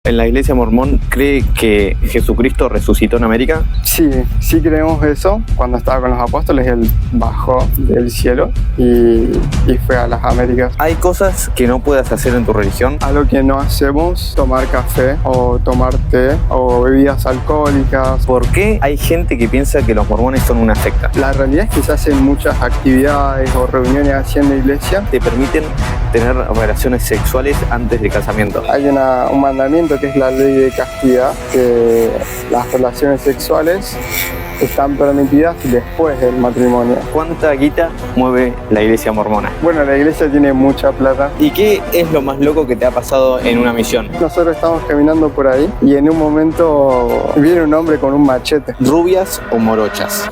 en la iglesia mormón cree que Jesucristo resucitó en América? Sí creemos eso. Cuando estaba con los apóstoles, él bajó del cielo y fue a las Américas. ¿Hay cosas que no puedas hacer en tu religión? Algo que no hacemos, tomar café o tomar té o bebidas alcohólicas. ¿Por qué hay gente que piensa que los mormones son una secta? La realidad es que se hacen muchas actividades o reuniones así en la iglesia. Te permiten tener relaciones sexuales antes del casamiento. Hay un mandamiento que es la ley de castidad, que las relaciones sexuales están permitidas después del matrimonio. ¿Cuánta guita mueve la iglesia mormona? Bueno, la iglesia tiene mucha plata. ¿Y qué es lo más loco que te ha pasado en una misión? Nosotros estamos caminando por ahí y en un momento viene un hombre con un machete. ¿Rubias o morochas?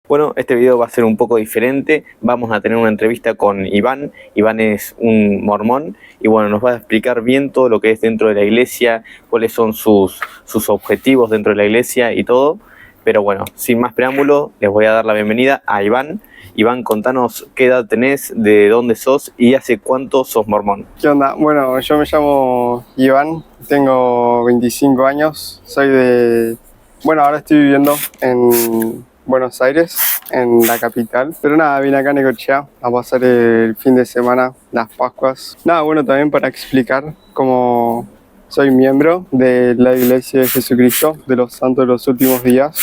Bueno, este video va a ser un poco diferente. Vamos a tener una entrevista con Iván. Iván es un mormón y bueno, nos va a explicar bien todo lo que es dentro de la iglesia, cuáles son sus objetivos dentro de la iglesia y todo. Pero bueno, sin más preámbulo, les voy a dar la bienvenida a Iván. Iván, contanos qué edad tenés, de dónde sos y hace cuánto sos mormón. ¿Qué onda? Bueno, yo me llamo Iván, tengo 25 años, Bueno, ahora estoy viviendo en Buenos Aires, en la capital. Pero nada, vine acá a Necochea a pasar el fin de semana, las Pascuas. Nada, bueno, también para explicar cómo soy miembro de la Iglesia de Jesucristo de los Santos de los Últimos Días,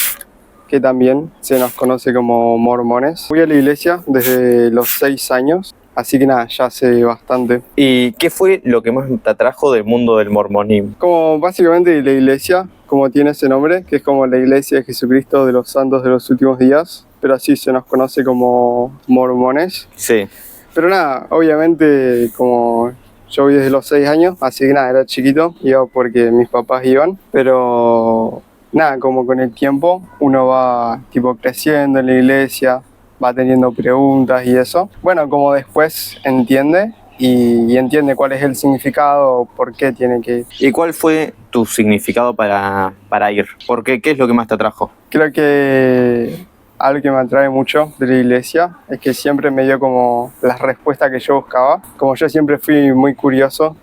que también se nos conoce como mormones. Voy a la iglesia desde los 6 años, así que nada, ya hace bastante. ¿Y qué fue lo que más te atrajo del mundo del mormonismo? Como básicamente la iglesia, como tiene ese nombre, que es como la Iglesia de Jesucristo de los Santos de los Últimos Días, pero así se nos conoce como mormones. Sí. Pero nada, obviamente como yo voy desde los 6 años, así que nada, era chiquito, iba porque mis papás iban, pero nada, como con el tiempo uno va tipo creciendo en la iglesia, va teniendo preguntas y eso. Bueno, como después entiende y entiende cuál es el significado, por qué tiene que ir. ¿Y cuál fue tu significado para ir? ¿Por qué? ¿Qué es lo que más te atrajo? Creo que algo que me atrae mucho de la iglesia es que siempre me dio como las respuestas que yo buscaba. Como yo siempre fui muy curioso,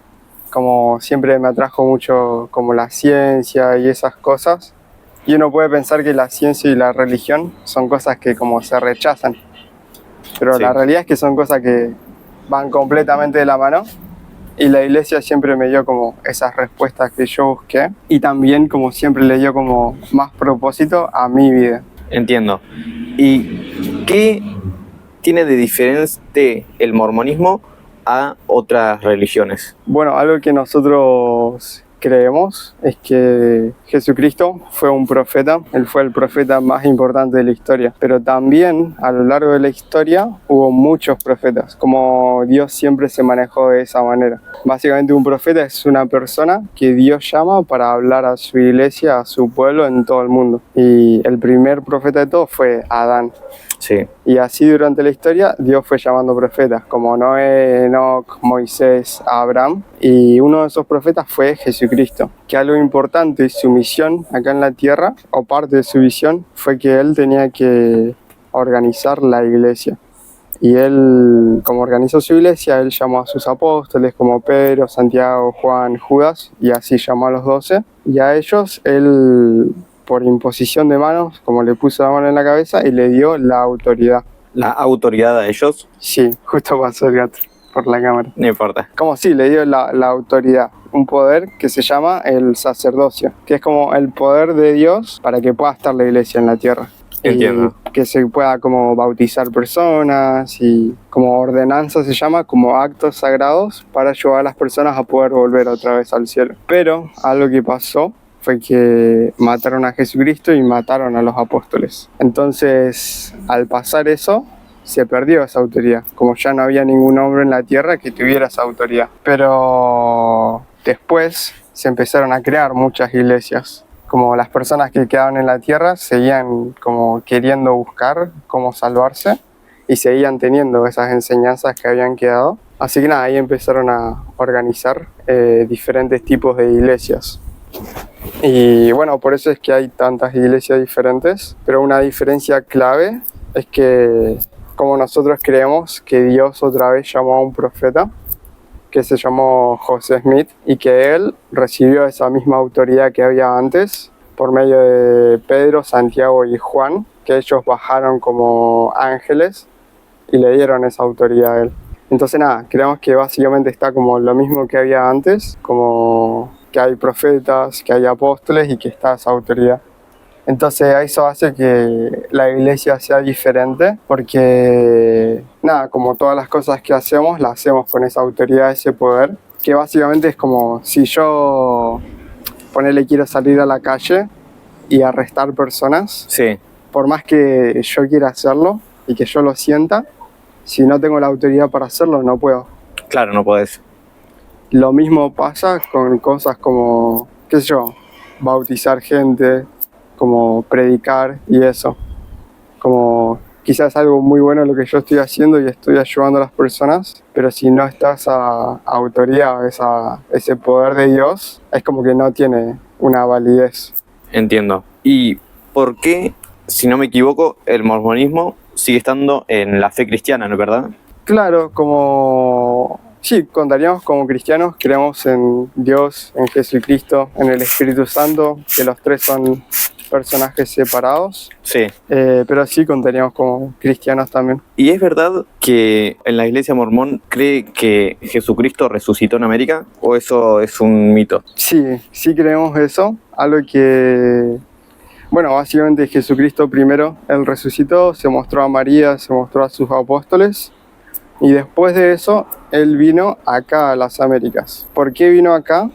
como siempre me atrajo mucho como la ciencia y esas cosas. Y uno puede pensar que la ciencia y la religión son cosas que como se rechazan. Pero sí, la realidad es que son cosas que van completamente de la mano. Y la iglesia siempre me dio como esas respuestas que yo busqué. Y también como siempre le dio como más propósito a mi vida. Entiendo. ¿Y qué tiene de diferente el mormonismo a otras religiones? Bueno, algo que nosotros creemos es que Jesucristo fue un profeta, él fue el profeta más importante de la historia, pero también a lo largo de la historia hubo muchos profetas, como Dios siempre se manejó de esa manera. Básicamente un profeta es una persona que Dios llama para hablar a su iglesia, a su pueblo en todo el mundo. Y el primer profeta de todos fue Adán. Sí. Y así durante la historia Dios fue llamando profetas como Noé, Enoc, Moisés, Abraham, y uno de esos profetas fue Jesucristo, que algo importante, su misión acá en la tierra, o parte de su visión, fue que él tenía que organizar la iglesia. Y él, como organizó su iglesia, él llamó a sus apóstoles como Pedro, Santiago, Juan, Judas, y así llamó a los 12, y a ellos él, por imposición de manos, como le puso la mano en la cabeza y le dio la autoridad. ¿La autoridad a ellos? Sí, justo pasó el gato por la cámara. No importa. Como sí, le dio la autoridad. Un poder que se llama el sacerdocio, que es como el poder de Dios para que pueda estar la iglesia en la tierra. Entiendo. Y que se pueda como bautizar personas y como ordenanza se llama, como actos sagrados para ayudar a las personas a poder volver otra vez al cielo. Pero algo que pasó fue que mataron a Jesucristo y mataron a los apóstoles. Entonces, al pasar eso, se perdió esa autoridad, como ya no había ningún hombre en la tierra que tuviera esa autoridad. Pero después se empezaron a crear muchas iglesias. Como las personas que quedaban en la tierra seguían como queriendo buscar cómo salvarse y seguían teniendo esas enseñanzas que habían quedado. Así que nada, ahí empezaron a organizar diferentes tipos de iglesias. Y bueno, por eso es que hay tantas iglesias diferentes, pero una diferencia clave es que como nosotros creemos que Dios otra vez llamó a un profeta, que se llamó José Smith y que él recibió esa misma autoridad que había antes por medio de Pedro, Santiago y Juan, que ellos bajaron como ángeles y le dieron esa autoridad a él. Entonces nada, creemos que básicamente está como lo mismo que había antes, como que hay profetas, que hay apóstoles y que está esa autoridad. Entonces eso hace que la iglesia sea diferente porque, nada, como todas las cosas que hacemos, las hacemos con esa autoridad, ese poder, que básicamente es como si yo, ponele, quiero salir a la calle y arrestar personas, Sí, por más que yo quiera hacerlo y que yo lo sienta, si no tengo la autoridad para hacerlo, no puedo. claro, no podés. Lo mismo pasa con cosas como, qué sé yo, bautizar gente, como predicar y eso. Como quizás algo muy bueno lo que yo estoy haciendo y estoy ayudando a las personas, pero si no está esa autoridad, ese poder de Dios, es como que no tiene una validez. Entiendo. ¿Y por qué, si no me equivoco, el mormonismo sigue estando en la fe cristiana, ¿no es verdad? Claro, como sí, contaríamos como cristianos, creemos en Dios, en Jesucristo, en el Espíritu Santo, que los tres son personajes separados, Sí. pero sí contaríamos como cristianos también. ¿Y es verdad que en la iglesia mormón cree que Jesucristo resucitó en América? ¿O eso es un mito? Sí creemos eso, algo que, bueno, básicamente Jesucristo primero, Él resucitó, se mostró a María, se mostró a sus apóstoles, y después de eso, Él vino acá a las Américas. ¿Por qué vino acá?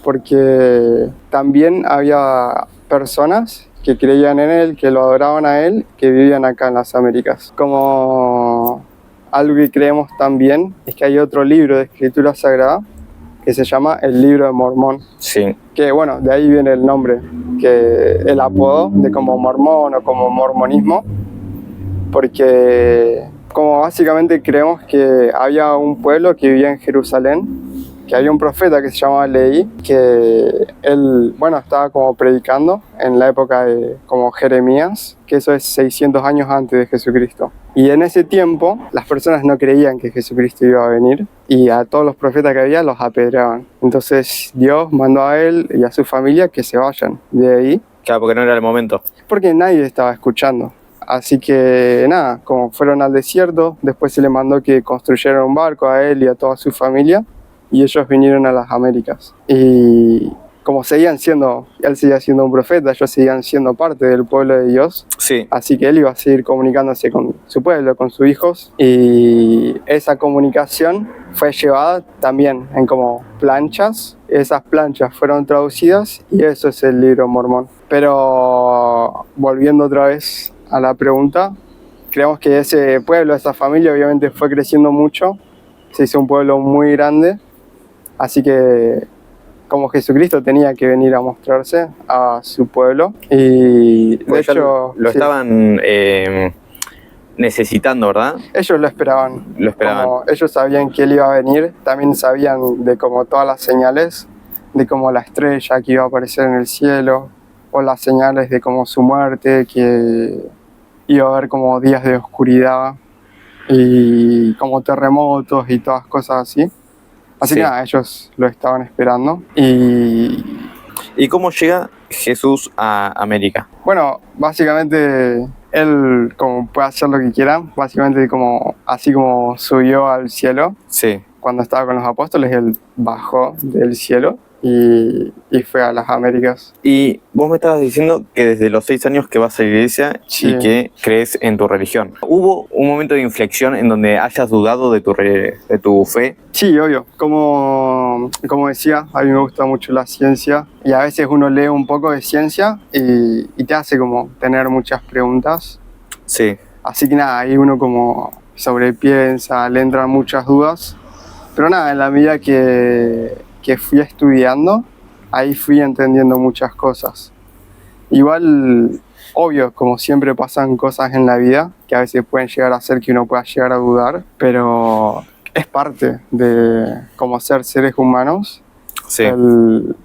Porque también había personas que creían en Él, que lo adoraban a Él, que vivían acá en las Américas. Como algo que creemos también es que hay otro libro de escritura sagrada que se llama el Libro de Mormón. Sí. Que bueno, de ahí viene el nombre, que el apodo de como mormón o como mormonismo, porque como básicamente creemos que había un pueblo que vivía en Jerusalén, que había un profeta que se llamaba Leí, que él, bueno, estaba como predicando en la época de como Jeremías, que eso es 600 años antes de Jesucristo. Y en ese tiempo las personas no creían que Jesucristo iba a venir y a todos los profetas que había los apedreaban. Entonces Dios mandó a él y a su familia que se vayan de ahí, Claro, porque no era el momento. porque nadie estaba escuchando. Así que nada, como fueron al desierto, después se le mandó que construyeran un barco a él y a toda su familia y ellos vinieron a las Américas. Y como seguían siendo, él seguía siendo un profeta, ellos seguían siendo parte del pueblo de Dios, Sí. así que él iba a seguir comunicándose con su pueblo, con sus hijos, y esa comunicación fue llevada también en como planchas. Esas planchas fueron traducidas y eso es el Libro Mormón. Pero volviendo otra vez a la pregunta, creemos que ese pueblo, esa familia obviamente fue creciendo mucho, se hizo un pueblo muy grande, así que como Jesucristo tenía que venir a mostrarse a su pueblo y de Pues ya hecho lo sí, estaban necesitando, ¿verdad? ellos lo esperaban. Lo esperaban. Como ellos sabían que él iba a venir, también sabían de como todas las señales, de como la estrella que iba a aparecer en el cielo, o las señales de como su muerte, que iba a haber como días de oscuridad y como terremotos y todas cosas así. Así Sí. que nada, ellos lo estaban esperando. Y ¿Y cómo llega Jesús a América? bueno, básicamente él como puede hacer lo que quiera, básicamente como así como subió al cielo Sí. cuando estaba con los apóstoles, él bajó del cielo y fue a las Américas. Y vos me estabas diciendo que desde los 6 años que vas a la iglesia Sí. y que crees en tu religión. ¿Hubo un momento de inflexión en donde hayas dudado de tu fe? Sí, obvio. Como decía, a mí me gusta mucho la ciencia y a veces uno lee un poco de ciencia y te hace como tener muchas preguntas. Sí. Así que nada, ahí uno como sobrepiensa, le entran muchas dudas. Pero nada, en la medida que fui estudiando, ahí fui entendiendo muchas cosas. Igual, obvio, como siempre pasan cosas en la vida que a veces pueden llegar a hacer que uno pueda llegar a dudar, pero es parte de como ser seres humanos, Sí. el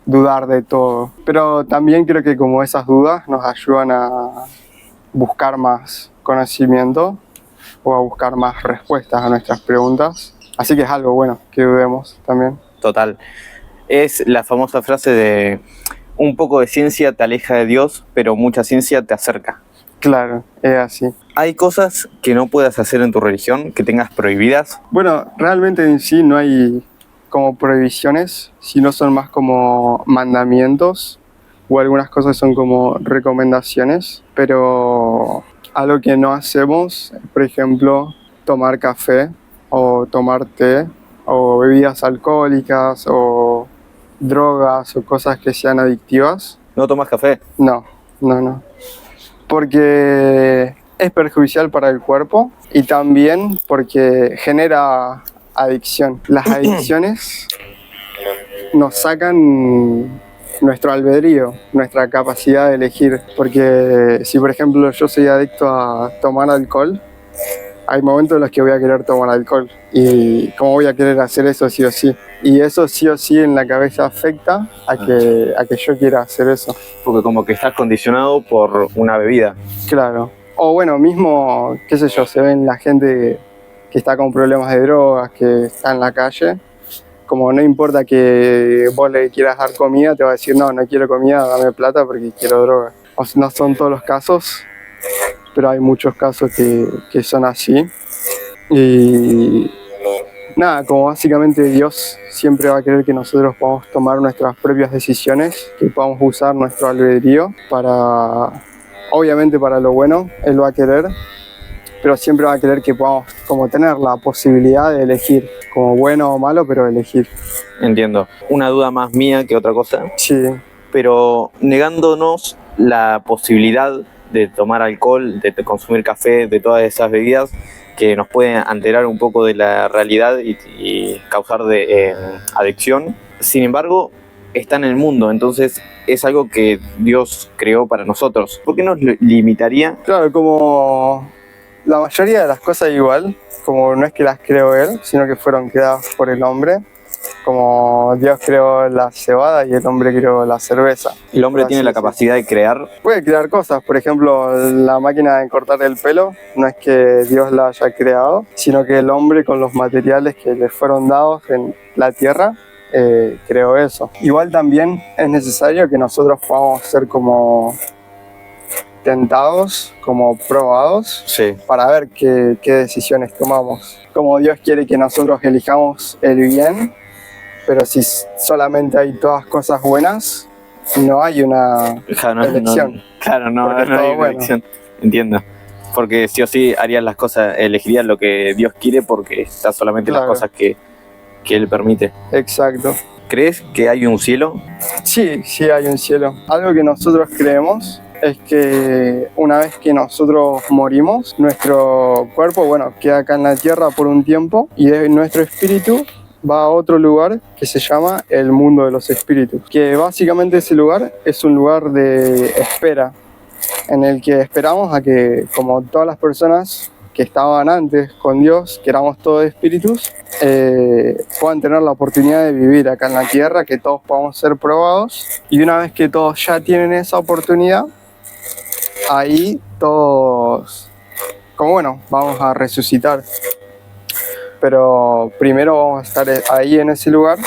dudar de todo. Pero también creo que como esas dudas nos ayudan a buscar más conocimiento o a buscar más respuestas a nuestras preguntas. Así que es algo bueno que dudemos también. Total. Es la famosa frase de un poco de ciencia te aleja de Dios, pero mucha ciencia te acerca. Claro, es así. ¿Hay cosas que no puedas hacer en tu religión, que tengas prohibidas? Bueno, realmente en sí no hay como prohibiciones, sino son más como mandamientos o algunas cosas son como recomendaciones, pero algo que no hacemos, por ejemplo, tomar café o tomar té o bebidas alcohólicas o drogas o cosas que sean adictivas. ¿No tomas café? No, no. Porque es perjudicial para el cuerpo y también porque genera adicción. Las adicciones nos sacan nuestro albedrío, nuestra capacidad de elegir. Porque si por ejemplo yo soy adicto a tomar alcohol, hay momentos en los que voy a querer tomar alcohol. ¿Y cómo voy a querer hacer eso sí o sí? Y eso sí o sí en la cabeza afecta a que yo quiera hacer eso. Porque como que estás condicionado por una bebida. Claro. O bueno, mismo, qué sé yo, se ven la gente que está con problemas de drogas, que está en la calle. Como no importa que vos le quieras dar comida, te va a decir, no quiero comida, dame plata porque quiero droga. O sea, no son todos los casos, pero hay muchos casos que son así. Y nada, como básicamente Dios siempre va a querer que nosotros podamos tomar nuestras propias decisiones, que podamos usar nuestro albedrío para, obviamente para lo bueno, Él va a querer, pero siempre va a querer que podamos como tener la posibilidad de elegir, como bueno o malo, pero elegir. Entiendo. Una duda más mía que otra cosa. Sí, Pero negándonos la posibilidad de tomar alcohol, de consumir café, de todas esas bebidas que nos pueden alterar un poco de la realidad y causar adicción. Sin embargo, está en el mundo, entonces es algo que Dios creó para nosotros. ¿Por qué nos limitaría? claro, como la mayoría de las cosas igual, como no es que las creó Él, sino que fueron creadas por el hombre. Como Dios creó la cebada y el hombre creó la cerveza. El hombre Por tiene así la decirlo. capacidad de crear. Puede crear cosas, por ejemplo, la máquina de cortar el pelo, no es que Dios la haya creado, sino que el hombre con los materiales que le fueron dados en la tierra, creó eso. Igual también es necesario que nosotros podamos ser como tentados, como probados, Sí. para ver qué decisiones tomamos. Como Dios quiere que nosotros elijamos el bien, pero si solamente hay todas cosas buenas, no hay una Claro, elección. Claro, no Porque es hay todo una bueno. elección. Entiendo. Porque sí o sí harías las cosas, elegirías lo que Dios quiere porque está solamente Claro. las cosas que Él permite. Exacto. ¿Crees que hay un cielo? Sí, sí hay un cielo. Algo que nosotros creemos es que una vez que nosotros morimos, nuestro cuerpo, bueno, queda acá en la tierra por un tiempo y nuestro espíritu va a otro lugar que se llama el mundo de los espíritus. Que básicamente ese lugar es un lugar de espera, en el que esperamos a que, como todas las personas que estaban antes con Dios, que éramos todos espíritus, puedan tener la oportunidad de vivir acá en la tierra, que todos podamos ser probados. Y una vez que todos ya tienen esa oportunidad, ahí todos, como bueno, vamos a resucitar. Pero primero vamos a estar ahí en ese lugar.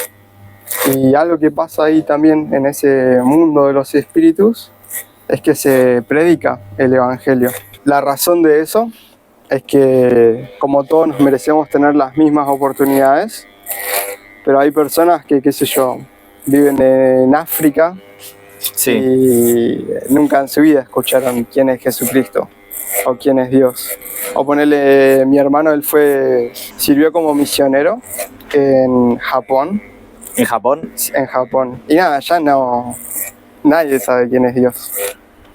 Y algo que pasa ahí también en ese mundo de los espíritus es que se predica el evangelio. La razón de eso es que como todos nos merecemos tener las mismas oportunidades, pero hay personas que, qué sé yo, viven en África Sí. y nunca en su vida escucharon quién es Jesucristo o quién es Dios. O ponerle, mi hermano, él sirvió como misionero en Japón. ¿En Japón? En Japón. Y nada, ya no, nadie sabe quién es Dios.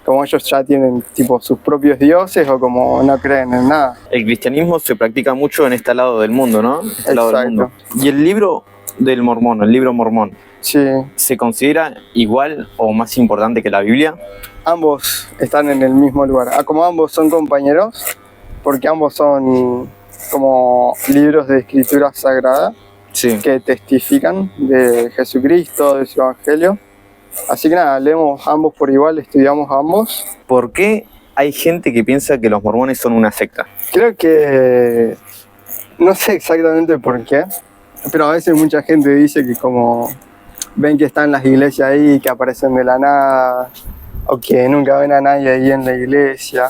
Como ellos ya tienen tipo sus propios dioses o como no creen en nada. El cristianismo se practica mucho en este lado del mundo, ¿no? Este lado del mundo. Exacto. Y el libro del mormón, el libro mormón, Sí, ¿se considera igual o más importante que la Biblia? ambos están en el mismo lugar. Como ambos son compañeros, porque ambos son como libros de escritura sagrada Sí. que testifican de Jesucristo, de su evangelio. Así que nada, leemos ambos por igual, estudiamos ambos. ¿Por qué hay gente que piensa que los mormones son una secta? Creo que no sé exactamente por qué, pero a veces mucha gente dice que como ven que están las iglesias ahí, que aparecen de la nada, o que nunca ven a nadie ahí en la iglesia,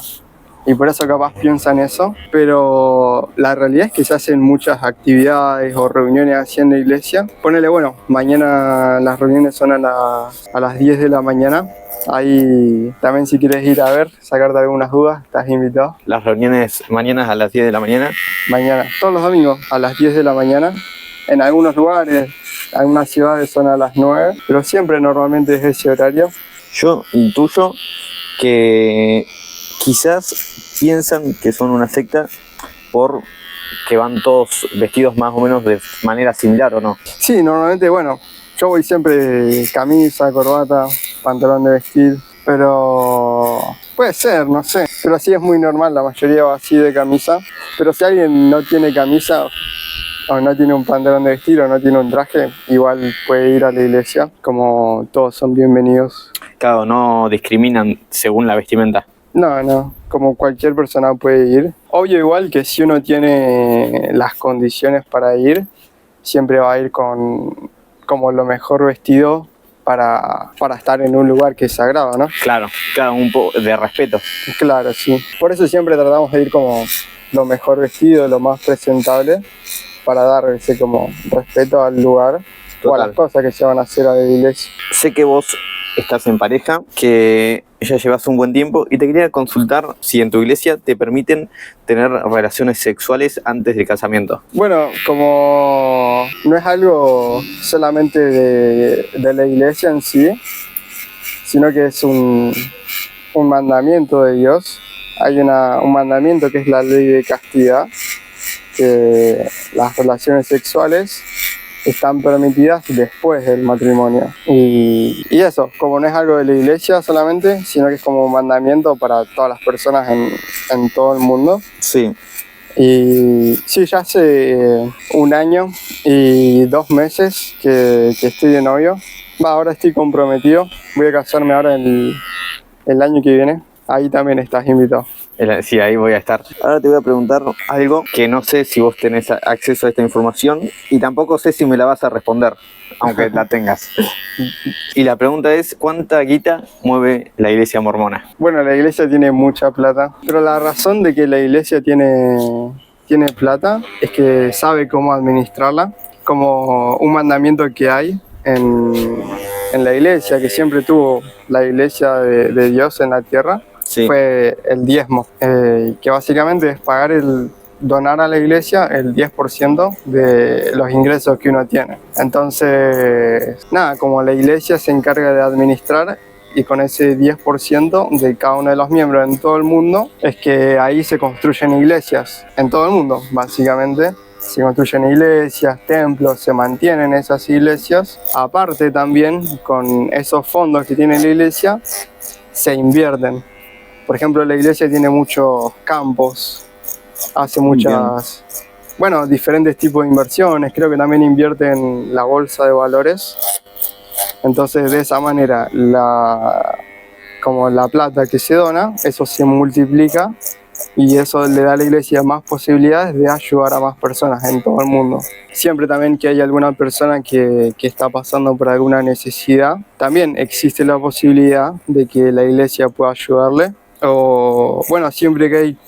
y por eso capaz piensan eso, pero la realidad es que se hacen muchas actividades o reuniones así en la iglesia. Ponele, bueno, mañana las reuniones son a las 10 de la mañana. Ahí también si quieres ir a ver, sacarte algunas dudas, estás invitado. Las reuniones mañanas a las 10 de la mañana. Mañana, todos los domingos a las 10 de la mañana. En algunos lugares, algunas ciudades son a las 9, pero siempre normalmente es ese horario. Yo intuyo que quizás piensan que son una secta por que van todos vestidos más o menos de manera similar, ¿o no? Sí, normalmente, bueno, yo voy siempre camisa, corbata, pantalón de vestir, pero puede ser, no sé. Pero sí es muy normal, la mayoría va así de camisa. Pero si alguien no tiene camisa o no tiene un pantalón de vestir o no tiene un traje, igual puede ir a la iglesia, como todos son bienvenidos. Claro, no discriminan según la vestimenta. No, como cualquier persona puede ir. Obvio igual que si uno tiene las condiciones para ir, siempre va a ir con como lo mejor vestido para estar en un lugar que es sagrado, ¿no? Claro, un poco de respeto. Claro, sí. Por eso siempre tratamos de ir como lo mejor vestido, lo más presentable, para dar ese como respeto al lugar o a las cosas que se van a hacer a la iglesia. Sé que vos estás en pareja, que ya llevas un buen tiempo y te quería consultar si en tu iglesia te permiten tener relaciones sexuales antes del casamiento. Bueno, como no es algo solamente de la iglesia en sí, sino que es un mandamiento de Dios. Hay un mandamiento que es la ley de castidad, que las relaciones sexuales están permitidas después del matrimonio. Y eso, como no es algo de la iglesia solamente, sino que es como un mandamiento para todas las personas en todo el mundo. Sí. Y sí, ya hace 1 año y 2 meses que estoy de novio. Ahora estoy comprometido, voy a casarme ahora el año que viene. Ahí también estás invitado. Sí, ahí voy a estar. Ahora te voy a preguntar algo que no sé si vos tenés acceso a esta información y tampoco sé si me la vas a responder, aunque la tengas. Y la pregunta es, ¿cuánta guita mueve la iglesia mormona? Bueno, la iglesia tiene mucha plata, pero la razón de que la iglesia tiene plata es que sabe cómo administrarla, como un mandamiento que hay en la iglesia, que siempre tuvo la iglesia de Dios en la tierra. Sí. Fue el diezmo, que básicamente es donar a la iglesia el 10% de los ingresos que uno tiene. Entonces, nada, como la iglesia se encarga de administrar y con ese 10% de cada uno de los miembros en todo el mundo, es que ahí se construyen iglesias, en todo el mundo, básicamente. Se construyen iglesias, templos, se mantienen esas iglesias. Aparte también, con esos fondos que tiene la iglesia, se invierten. Por ejemplo, la iglesia tiene muchos campos, hace muchas, diferentes tipos de inversiones. Creo que también invierte en la bolsa de valores. Entonces, de esa manera, como la plata que se dona, eso se multiplica y eso le da a la iglesia más posibilidades de ayudar a más personas en todo el mundo. Siempre también que hay alguna persona que está pasando por alguna necesidad, también existe la posibilidad de que la iglesia pueda ayudarle. O siempre que hay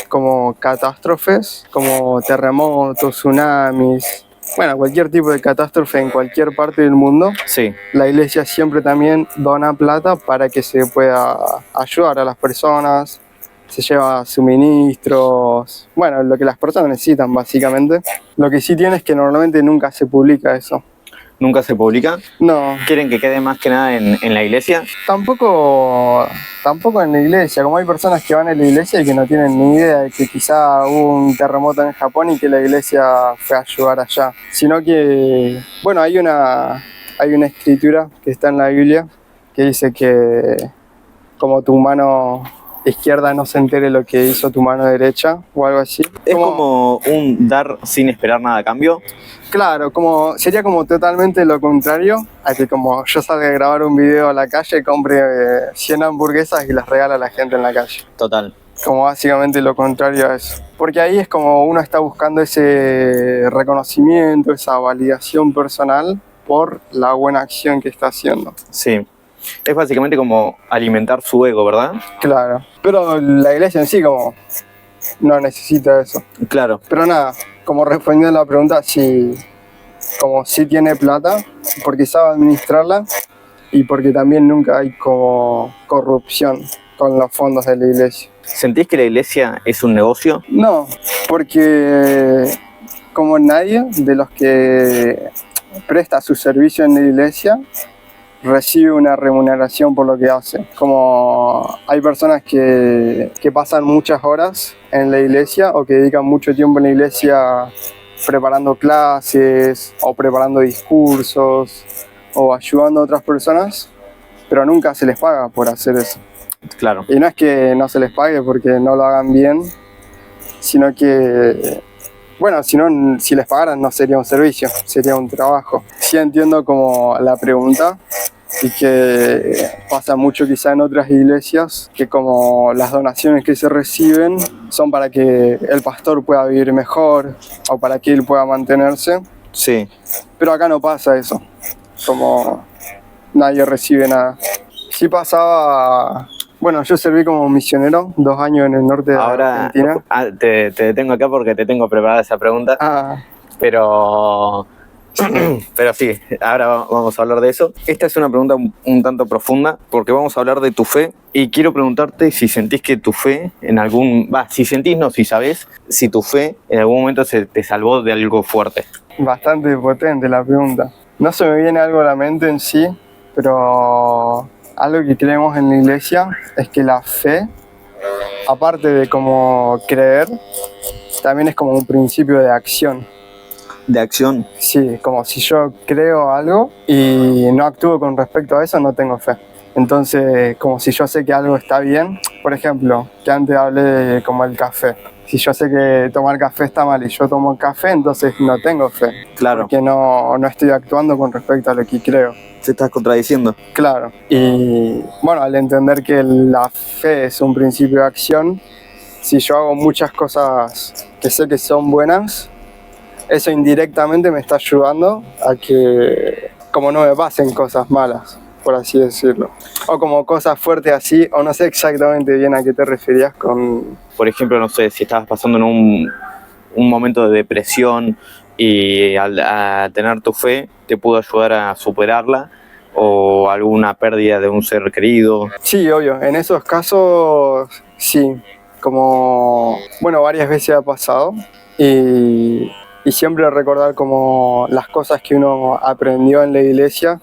como catástrofes, como terremotos, tsunamis, cualquier tipo de catástrofe en cualquier parte del mundo, sí, la iglesia siempre también dona plata para que se pueda ayudar a las personas, se lleva suministros, lo que las personas necesitan básicamente. Lo que sí tiene es que normalmente nunca se publica eso. ¿Nunca se publica? No. ¿Quieren que quede más que nada en la iglesia? Tampoco en la iglesia, como hay personas que van a la iglesia y que no tienen ni idea de que quizá hubo un terremoto en Japón y que la iglesia fue a ayudar allá. Sino que, hay una escritura que está en la Biblia que dice que como tu mano izquierda no se entere lo que hizo tu mano derecha o algo así. ¿Es como un dar sin esperar nada a cambio? Claro, sería como totalmente lo contrario a que como yo salga a grabar un video a la calle, compre 100 hamburguesas y las regalo a la gente en la calle. Total. como básicamente lo contrario a eso. Porque ahí es como uno está buscando ese reconocimiento, esa validación personal por la buena acción que está haciendo. Sí. Es básicamente como alimentar su ego, ¿verdad? Claro. Pero la iglesia en sí como no necesita eso. Claro. Pero nada, como respondiendo a la pregunta, como sí tiene plata, porque sabe administrarla y porque también nunca hay como corrupción con los fondos de la iglesia. ¿Sentís que la iglesia es un negocio? No, porque como nadie de los que presta su servicio en la iglesia recibe una remuneración por lo que hace. Como hay personas que pasan muchas horas en la iglesia o que dedican mucho tiempo en la iglesia preparando clases o preparando discursos o ayudando a otras personas, pero nunca se les paga por hacer eso. Claro. Y no es que no se les pague porque no lo hagan bien, sino que, bueno, si les pagaran no sería un servicio, sería un trabajo. Sí entiendo como la pregunta y que pasa mucho quizá en otras iglesias, que como las donaciones que se reciben son para que el pastor pueda vivir mejor o para que él pueda mantenerse. Sí. Pero acá no pasa eso, como nadie recibe nada. Sí pasaba, bueno, yo serví como misionero 2 años en el norte de Argentina. Te detengo acá porque te tengo preparada esa pregunta, pero sí, ahora vamos a hablar de eso. Esta es una pregunta un tanto profunda porque vamos a hablar de tu fe y quiero preguntarte si sentís que tu fe si sabés si tu fe en algún momento se te salvó de algo fuerte. Bastante potente la pregunta. No se me viene algo a la mente en sí, pero algo que creemos en la iglesia es que la fe, aparte de como creer, también es como un principio de acción. ¿De acción? Sí, como si yo creo algo y no actúo con respecto a eso, no tengo fe. Entonces, como si yo sé que algo está bien, por ejemplo, que antes hablé de como el café. Si yo sé que tomar café está mal y yo tomo café, entonces no tengo fe. Claro. Porque no estoy actuando con respecto a lo que creo. Te estás contradiciendo. Claro. Y bueno, al entender que la fe es un principio de acción, si yo hago muchas cosas que sé que son buenas, eso indirectamente me está ayudando a que como no me pasen cosas malas, por así decirlo. O como cosas fuertes así, o no sé exactamente bien a qué te referías con... Por ejemplo, no sé, si estabas pasando en un momento de depresión y a tener tu fe te pudo ayudar a superarla, o alguna pérdida de un ser querido. Sí, obvio, en esos casos sí, como, bueno, varias veces ha pasado y siempre recordar como las cosas que uno aprendió en la iglesia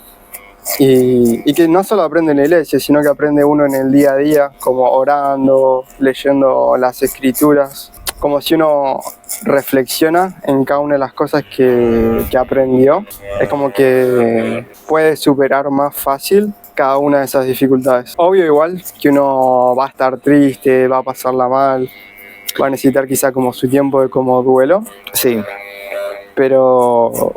y que no solo aprende en la iglesia, sino que aprende uno en el día a día, como orando, leyendo las escrituras, como si uno reflexiona en cada una de las cosas que aprendió, es como que puede superar más fácil cada una de esas dificultades. Obvio igual que uno va a estar triste, va a pasarla mal, va a necesitar quizá como su tiempo de como duelo. Sí. Pero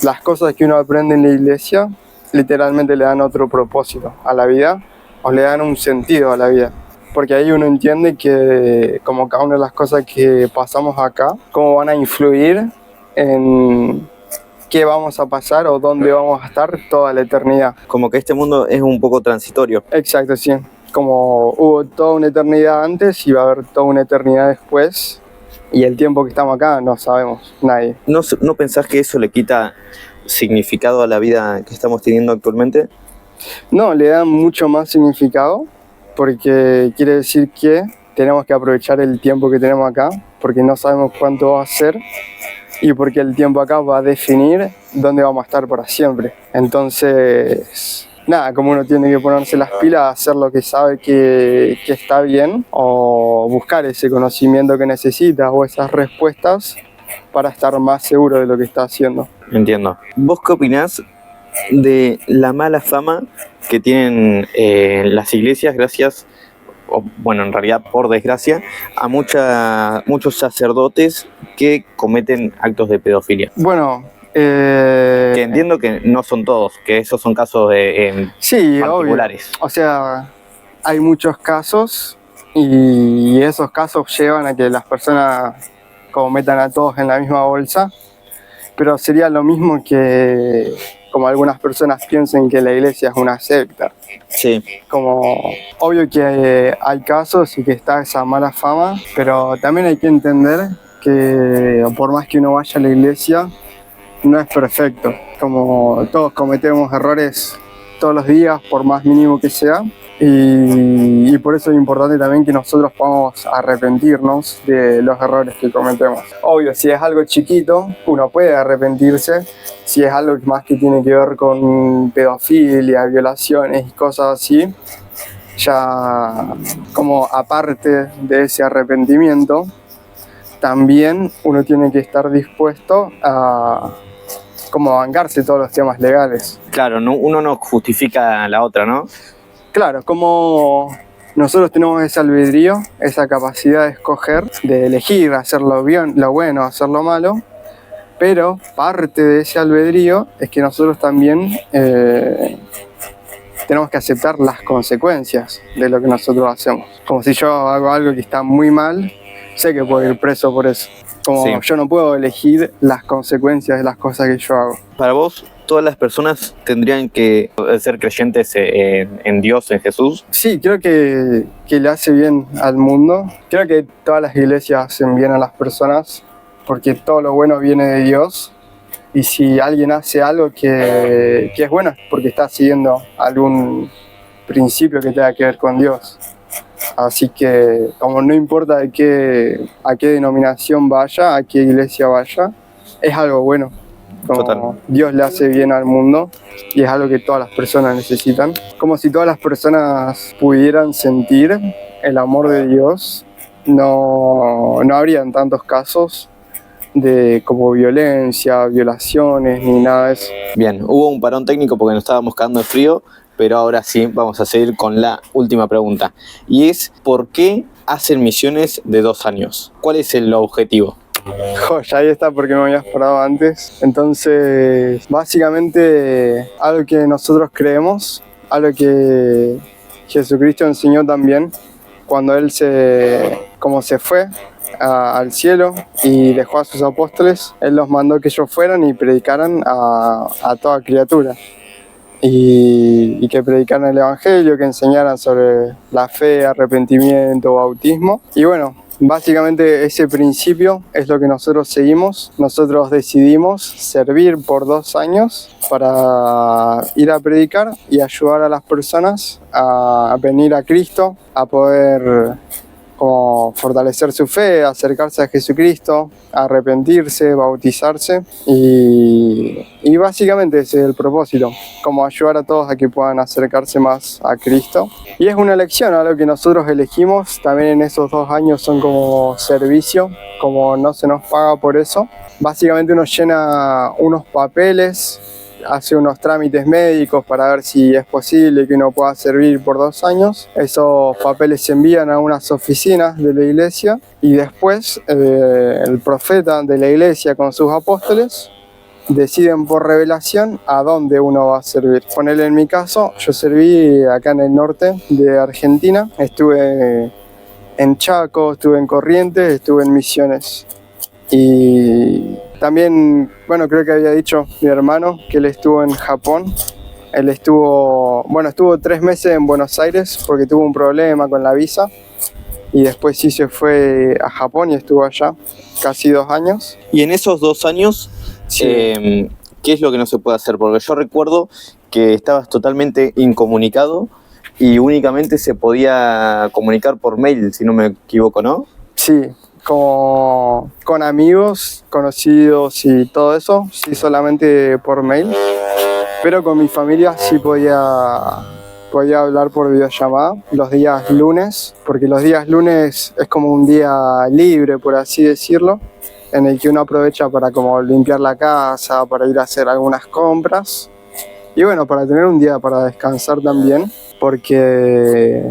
las cosas que uno aprende en la iglesia literalmente le dan otro propósito a la vida o le dan un sentido a la vida. Porque ahí uno entiende que como cada una de las cosas que pasamos acá, cómo van a influir en qué vamos a pasar o dónde vamos a estar toda la eternidad. Como que este mundo es un poco transitorio. Exacto, sí. Como hubo toda una eternidad antes y va a haber toda una eternidad después. Y el tiempo que estamos acá no sabemos, nadie. ¿No pensás que eso le quita significado a la vida que estamos teniendo actualmente? No, le da mucho más significado porque quiere decir que tenemos que aprovechar el tiempo que tenemos acá porque no sabemos cuánto va a ser y porque el tiempo acá va a definir dónde vamos a estar para siempre. Entonces, nada, como uno tiene que ponerse las pilas, hacer lo que sabe que está bien o buscar ese conocimiento que necesita o esas respuestas para estar más seguro de lo que está haciendo. Entiendo. ¿Vos qué opinás de la mala fama que tienen las iglesias gracias, o bueno, en realidad por desgracia, a muchos sacerdotes que cometen actos de pedofilia? Bueno, que entiendo que no son todos, que esos son casos sí, particulares. obvio. O sea, hay muchos casos y esos casos llevan a que las personas como metan a todos en la misma bolsa, pero sería lo mismo que como algunas personas piensen que la iglesia es una secta. Sí, Como obvio que hay casos y que está esa mala fama, pero también hay que entender que por más que uno vaya a la iglesia, no es perfecto. Como todos cometemos errores todos los días, por más mínimo que sea. Y por eso es importante también que nosotros podamos arrepentirnos de los errores que cometemos. Obvio, si es algo chiquito, uno puede arrepentirse. Si es algo más que tiene que ver con pedofilia, violaciones y cosas así, ya como aparte de ese arrepentimiento, también uno tiene que estar dispuesto a como bancarse todos los temas legales. claro, uno no justifica la otra, ¿no? Claro, como nosotros tenemos ese albedrío, esa capacidad de escoger, de elegir hacer lo bien, lo bueno, hacer lo malo, pero parte de ese albedrío es que nosotros también tenemos que aceptar las consecuencias de lo que nosotros hacemos. Como si yo hago algo que está muy mal, sé que puedo ir preso por eso. Como Sí. yo no puedo elegir las consecuencias de las cosas que yo hago. Para vos, todas las personas tendrían que ser creyentes en Dios, en Jesús. Sí, creo que le hace bien al mundo. Creo que todas las iglesias hacen bien a las personas porque todo lo bueno viene de Dios. Y si alguien hace algo que es bueno es porque está siguiendo algún principio que tenga que ver con Dios. Así que como no importa a qué denominación vaya, a qué iglesia vaya, es algo bueno. Como Total. Dios le hace bien al mundo y es algo que todas las personas necesitan. Como si todas las personas pudieran sentir el amor de Dios, no habrían tantos casos de como violencia, violaciones ni nada de eso. Bien, hubo un parón técnico porque nos estábamos cagando de frío, pero ahora sí vamos a seguir con la última pregunta. Y es, ¿por qué hacen misiones de 2 años? ¿Cuál es el objetivo? Joya, ahí está porque me habías parado antes. Entonces, básicamente, algo que nosotros creemos, algo que Jesucristo enseñó también, cuando Él se fue al cielo y dejó a sus apóstoles, Él los mandó que ellos fueran y predicaran a toda criatura. Y que predicaran el Evangelio, que enseñaran sobre la fe, arrepentimiento, bautismo. Y bueno, básicamente ese principio es lo que nosotros seguimos. Nosotros decidimos servir por 2 años para ir a predicar y ayudar a las personas a venir a Cristo, a poder como fortalecer su fe, acercarse a Jesucristo, arrepentirse, bautizarse y básicamente ese es el propósito, como ayudar a todos a que puedan acercarse más a Cristo. Y es una elección, algo que nosotros elegimos, también en esos 2 años son como servicio, como no se nos paga por eso. Básicamente uno llena unos papeles, hace unos trámites médicos para ver si es posible que uno pueda servir por 2 años. Esos papeles se envían a unas oficinas de la iglesia y después el profeta de la iglesia con sus apóstoles deciden por revelación a dónde uno va a servir. Ponele en mi caso, yo serví acá en el norte de Argentina, estuve en Chaco, estuve en Corrientes, estuve en Misiones. Y también, bueno, creo que había dicho mi hermano que él estuvo en Japón. Él estuvo 3 meses en Buenos Aires porque tuvo un problema con la visa. Y después sí se fue a Japón y estuvo allá casi 2 años. Y en esos 2 años, Sí. ¿qué es lo que no se puede hacer? Porque yo recuerdo que estabas totalmente incomunicado y únicamente se podía comunicar por mail, si no me equivoco, ¿no? Sí, como con amigos, conocidos y todo eso, sí solamente por mail. Pero con mi familia sí podía hablar por videollamada los días lunes, porque los días lunes es como un día libre, por así decirlo, en el que uno aprovecha para como limpiar la casa, para ir a hacer algunas compras y bueno, para tener un día para descansar también, porque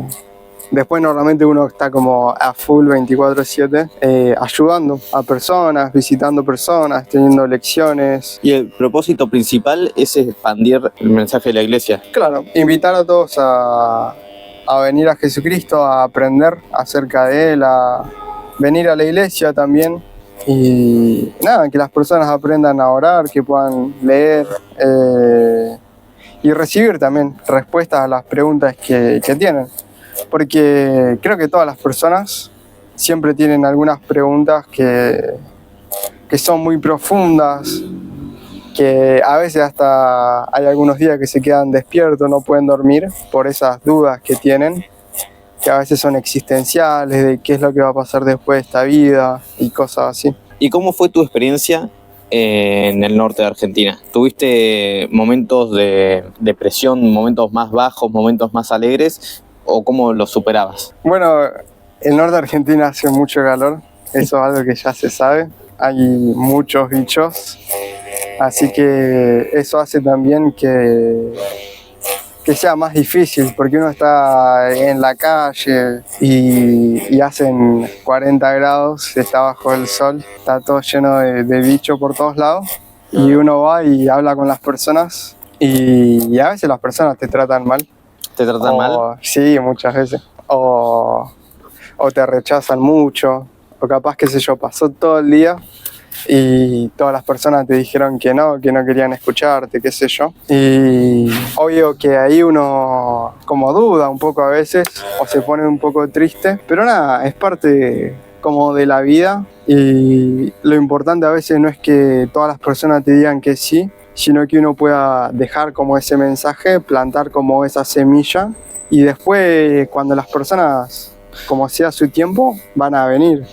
después normalmente uno está como a full 24/7 ayudando a personas, visitando personas, teniendo lecciones. Y el propósito principal es expandir el mensaje de la iglesia. Claro, invitar a todos a a venir a Jesucristo, a aprender acerca de Él, a venir a la iglesia también. Y nada, que las personas aprendan a orar, que puedan leer y recibir también respuestas a las preguntas que tienen. Porque creo que todas las personas siempre tienen algunas preguntas que son muy profundas, que a veces hasta hay algunos días que se quedan despiertos, no pueden dormir por esas dudas que tienen, que a veces son existenciales, de qué es lo que va a pasar después de esta vida y cosas así. ¿Y cómo fue tu experiencia en el norte de Argentina? ¿Tuviste momentos de depresión, momentos más bajos, momentos más alegres, o cómo los superabas? Bueno, el norte de Argentina hace mucho calor, eso es algo que ya se sabe, hay muchos bichos, así que eso hace también que sea más difícil, porque uno está en la calle y hacen 40 grados, está bajo el sol, está todo lleno de bichos por todos lados, y uno va y habla con las personas y a veces las personas te tratan mal. ¿Te tratan mal? Sí, muchas veces. O te rechazan mucho, o capaz, qué sé yo, pasó todo el día y todas las personas te dijeron que no querían escucharte, qué sé yo. Y obvio que ahí uno como duda un poco a veces, o se pone un poco triste, pero nada, es parte como de la vida, y lo importante a veces no es que todas las personas te digan que sí, sino que uno pueda dejar como ese mensaje, plantar como esa semilla, y después cuando las personas, como sea su tiempo, van a venir.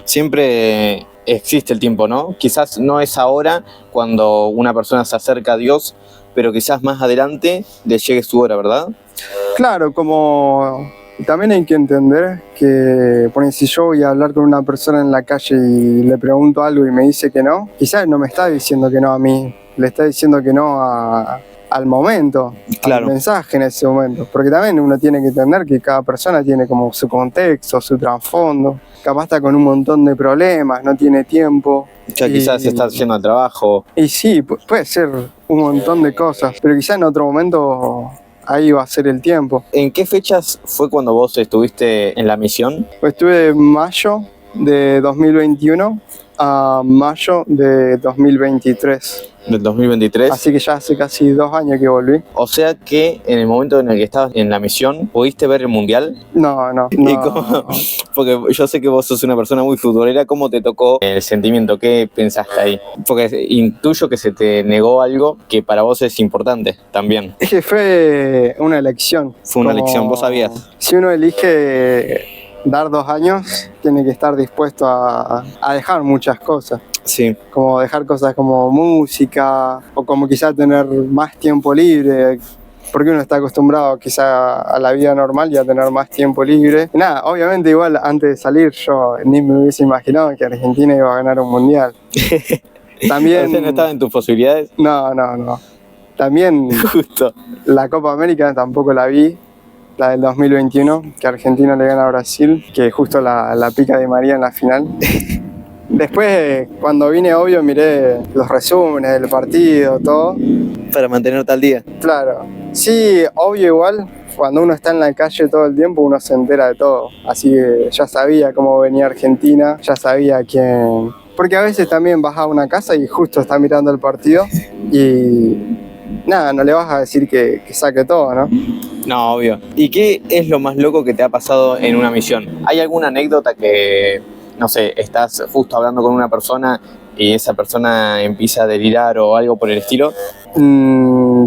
Siempre existe el tiempo, ¿no? Quizás no es ahora cuando una persona se acerca a Dios, pero quizás más adelante le llegue su hora, ¿verdad? Claro, como también hay que entender que, por si yo voy a hablar con una persona en la calle y le pregunto algo y me dice que no, quizás no me está diciendo que no a mí, le está diciendo que no al momento, Claro. al mensaje en ese momento. Porque también uno tiene que entender que cada persona tiene como su contexto, su trasfondo. Capaz está con un montón de problemas, no tiene tiempo. Ya quizás está yendo al trabajo. Y sí, puede ser un montón de cosas, pero quizás en otro momento ahí va a ser el tiempo. ¿En qué fechas fue cuando vos estuviste en la misión? Pues estuve de mayo de 2021 a mayo de 2023. Del 2023. Así que ya hace casi 2 años que volví. O sea que en el momento en el que estabas en la misión, ¿pudiste ver el mundial? No. ¿Y cómo? Porque yo sé que vos sos una persona muy futbolera. ¿Cómo te tocó el sentimiento? ¿Qué pensaste ahí? Porque intuyo que se te negó algo que para vos es importante también. Es que fue una elección. Fue una elección, vos sabías. Si uno elige dar 2 años, tiene que estar dispuesto a dejar muchas cosas. Sí. Como dejar cosas como música, o como quizá tener más tiempo libre, porque uno está acostumbrado quizá a la vida normal y a tener más tiempo libre. Y nada, obviamente igual antes de salir yo ni me hubiese imaginado que Argentina iba a ganar un mundial. También... ¿No estaba en tus posibilidades? No. También Justo. la Copa América tampoco la vi, la del 2021, que Argentina le gana a Brasil, que justo la pica de María en la final. Después, cuando vine, obvio, miré los resúmenes del partido, todo. Para mantenerte al día. Claro. Sí, obvio igual, cuando uno está en la calle todo el tiempo, uno se entera de todo. Así que ya sabía cómo venía Argentina, ya sabía quién... Porque a veces también vas a una casa y justo está mirando el partido y... Nada, no le vas a decir que saque todo, ¿no? No, obvio. ¿Y qué es lo más loco que te ha pasado en una misión? ¿Hay alguna anécdota que, no sé, estás justo hablando con una persona y esa persona empieza a delirar o algo por el estilo?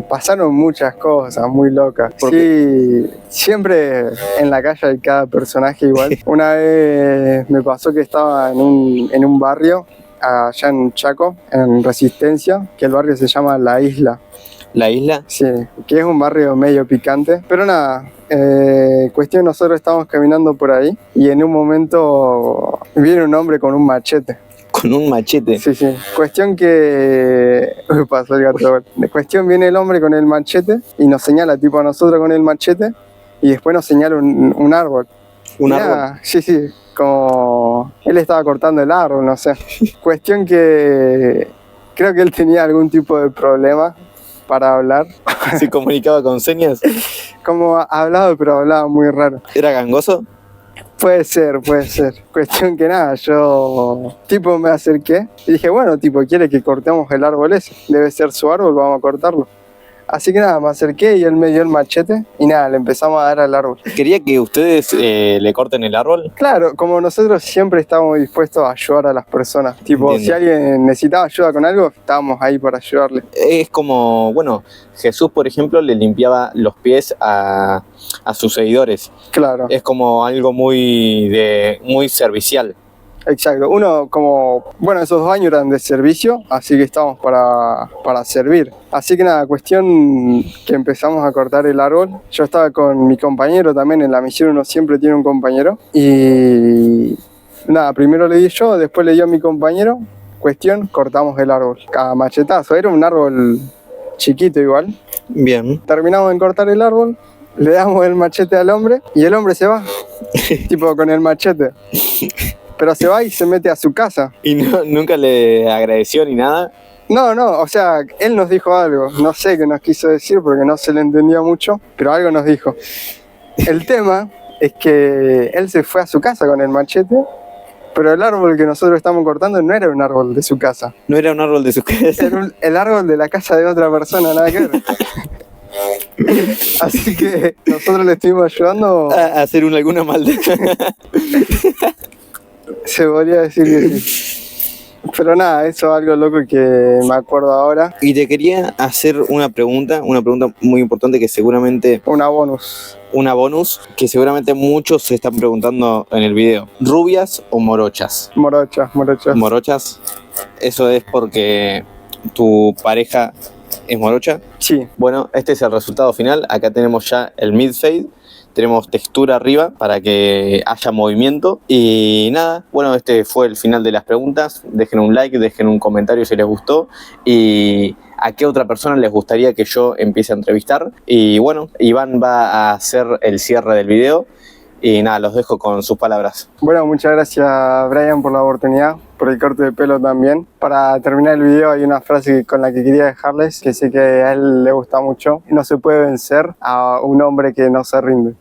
Pasaron muchas cosas muy locas. Sí, siempre en la calle hay cada personaje igual. Una vez me pasó que estaba en un barrio allá en Chaco, en Resistencia, que el barrio se llama La Isla. ¿La Isla? Sí, que es un barrio medio picante. Pero nada, cuestión, nosotros estábamos caminando por ahí y en un momento viene un hombre con un machete. ¿Con un machete? Sí. Cuestión que... pasó el gato. Cuestión, viene el hombre con el machete y nos señala tipo a nosotros con el machete y después nos señala un árbol. ¿Un árbol? Sí, como... Él estaba cortando el árbol, no sé. Cuestión que... Creo que él tenía algún tipo de problema para hablar. ¿Se comunicaba con señas? Como hablaba, pero hablaba muy raro. ¿Era gangoso? Puede ser, puede ser. Cuestión que nada, yo tipo me acerqué y dije, bueno, tipo, quiere que cortemos el árbol ese. Debe ser su árbol, vamos a cortarlo. Así que nada, me acerqué y él me dio el machete y nada, le empezamos a dar al árbol. ¿Quería que ustedes le corten el árbol? Claro, como nosotros siempre estábamos dispuestos a ayudar a las personas. Tipo, Entiendo. si alguien necesitaba ayuda con algo, estábamos ahí para ayudarle. Es como, bueno, Jesús, por ejemplo, le limpiaba los pies a sus seguidores. Claro, Es como algo muy servicial. exacto. Uno como, bueno, esos 2 años eran de servicio, así que estábamos para servir. Así que nada, cuestión que empezamos a cortar el árbol. Yo estaba con mi compañero también, en la misión uno siempre tiene un compañero. Y nada, primero le di yo, después le dio a mi compañero. Cuestión, cortamos el árbol. A machetazo, era un árbol chiquito igual. Bien. Terminamos de cortar el árbol, le damos el machete al hombre y el hombre se va, tipo con el machete. Pero se va y se mete a su casa. ¿Y nunca le agradeció ni nada? No, o sea, él nos dijo algo, no sé qué nos quiso decir porque no se le entendía mucho, pero algo nos dijo. El tema es que él se fue a su casa con el machete, pero el árbol que nosotros estamos cortando no era un árbol de su casa, No era un árbol de su casa. era el árbol de la casa de otra persona, nada que ver. Así que nosotros le estuvimos ayudando, A hacer alguna maldad. se podría decir que sí. Pero nada, eso es algo loco que me acuerdo ahora. Y te quería hacer una pregunta muy importante que seguramente, Una bonus. una bonus, que seguramente muchos se están preguntando en el video. ¿Rubias o morochas? Morochas. ¿Morochas? ¿Eso es porque tu pareja es morocha? Sí, Bueno, este es el resultado final. Acá tenemos ya el mid-fade. Tenemos textura arriba para que haya movimiento. Y nada, bueno, este fue el final de las preguntas. Dejen un like, dejen un comentario si les gustó. Y a qué otra persona les gustaría que yo empiece a entrevistar. Y bueno, Iván va a hacer el cierre del video. Y nada, los dejo con sus palabras. bueno, muchas gracias Brian por la oportunidad, por el corte de pelo también. Para terminar el video hay una frase con la que quería dejarles, que sé que a él le gusta mucho. No se puede vencer a un hombre que no se rinde.